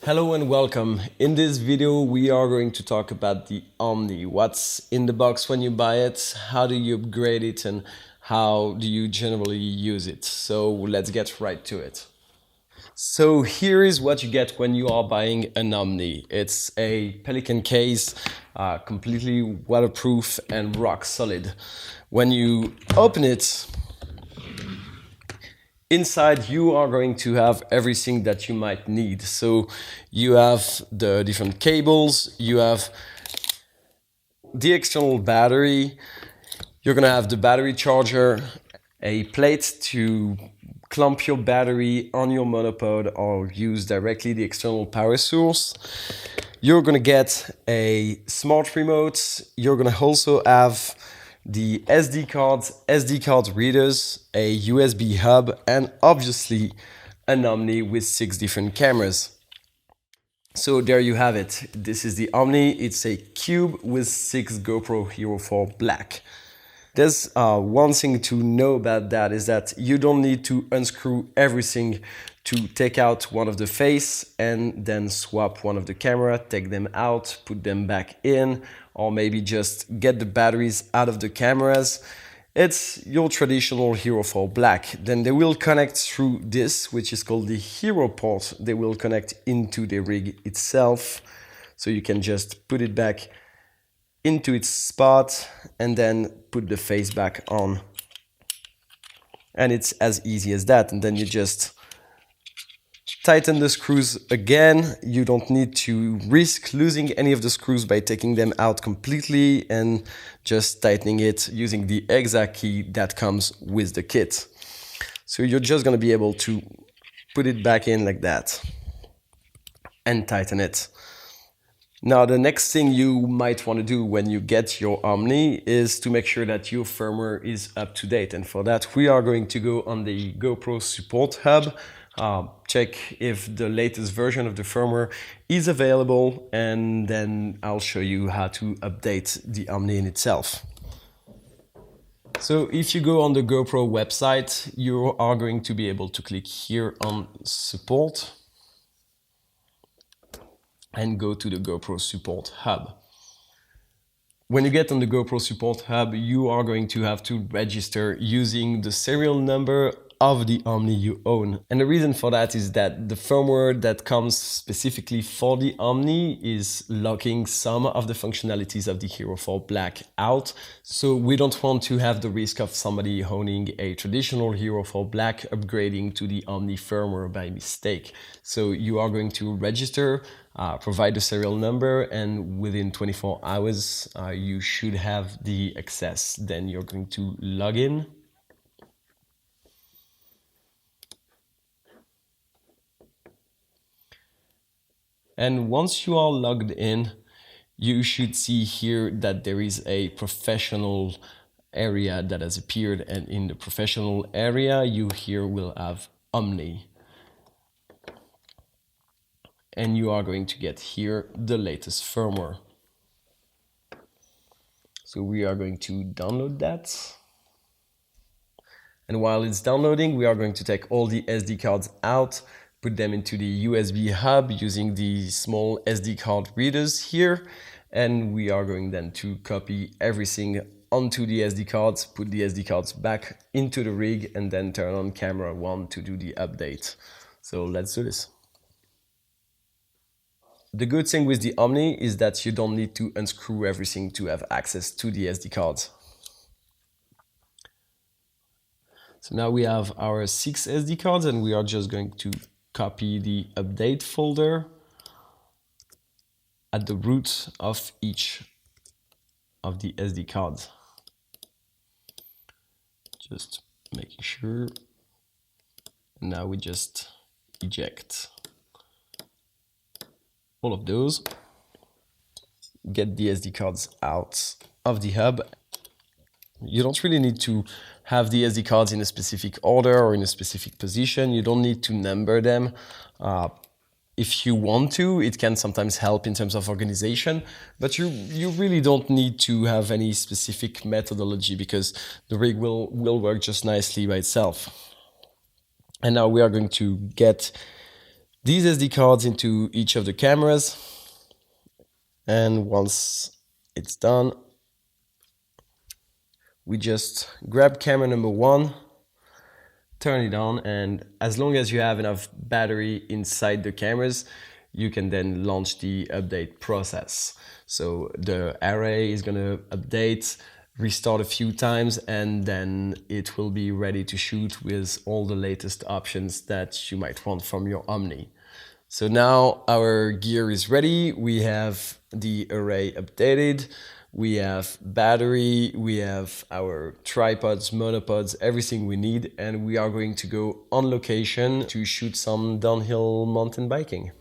Hello and welcome. In this video we are going to talk about the Omni. What's in the box when you buy it, how do you upgrade it, and how do you generally use it. So let's get right to it. So here is what you get when you are buying an Omni. It's a Pelican case, completely waterproof and rock solid. When you open it, inside you are going to have everything that you might need. So you have the different cables, you have the external battery, you're gonna have the battery charger, a plate to clamp your battery on your monopod or use directly the external power source. You're gonna get a smart remote. You're gonna also have the SD card readers, a USB hub, and obviously an Omni with 6 different cameras. So there you have it. This is the Omni. It's a cube with 6 GoPro Hero 4 Black. There's one thing to know about that is that you don't need to unscrew everything to take out one of the face and then swap one of the camera, take them out, put them back in, or maybe just get the batteries out of the cameras. It's your traditional Hero 4 Black. Then they will connect through this, which is called the Hero port. They will connect into the rig itself. So you can just put it back into its spot and then put the face back on. And it's as easy as that. And then you just tighten the screws again. You don't need to risk losing any of the screws by taking them out completely and just tightening it using the exact key that comes with the kit. So you're just going to be able to put it back in like that and tighten it. Now, the next thing you might want to do when you get your Omni is to make sure that your firmware is up to date. And for that, we are going to go on the GoPro support hub, check if the latest version of the firmware is available, and then I'll show you how to update the Omni in itself. So if you go on the GoPro website, you are going to be able to click here on support and go to the GoPro Support Hub. When you get on the GoPro Support Hub, you are going to have to register using the serial number of the Omni you own. And the reason for that is that the firmware that comes specifically for the Omni is locking some of the functionalities of the Hero 4 Black out. So we don't want to have the risk of somebody owning a traditional Hero 4 Black upgrading to the Omni firmware by mistake. So you are going to register, provide the serial number, and within 24 hours, you should have the access. Then you're going to log in. And once you are logged in, you should see here that there is a professional area that has appeared. And in the professional area, you here will have Omni. And you are going to get here the latest firmware. So we are going to download that. And while it's downloading, we are going to take all the SD cards out, put them into the USB hub using the small SD card readers here. And we are going then to copy everything onto the SD cards, put the SD cards back into the rig, and then turn on camera 1 to do the update. So let's do this. The good thing with the Omni is that you don't need to unscrew everything to have access to the SD cards. So now we have our 6 SD cards and we are just going to copy the update folder at the root of each of the SD cards. Just making sure. Now we just eject all of those, get the SD cards out of the hub. You don't really need to have the SD cards in a specific order or in a specific position. You don't need to number them. If you want to, it can sometimes help in terms of organization, but you really don't need to have any specific methodology because the rig will work just nicely by itself. And now we are going to get these SD cards into each of the cameras. And once it's done, we just grab camera number 1, turn it on, and as long as you have enough battery inside the cameras, you can then launch the update process. So the array is going to update, restart a few times, and then it will be ready to shoot with all the latest options that you might want from your Omni. So now our gear is ready. We have the array updated. We have battery, we have our tripods, monopods, everything we need, and we are going to go on location to shoot some downhill mountain biking.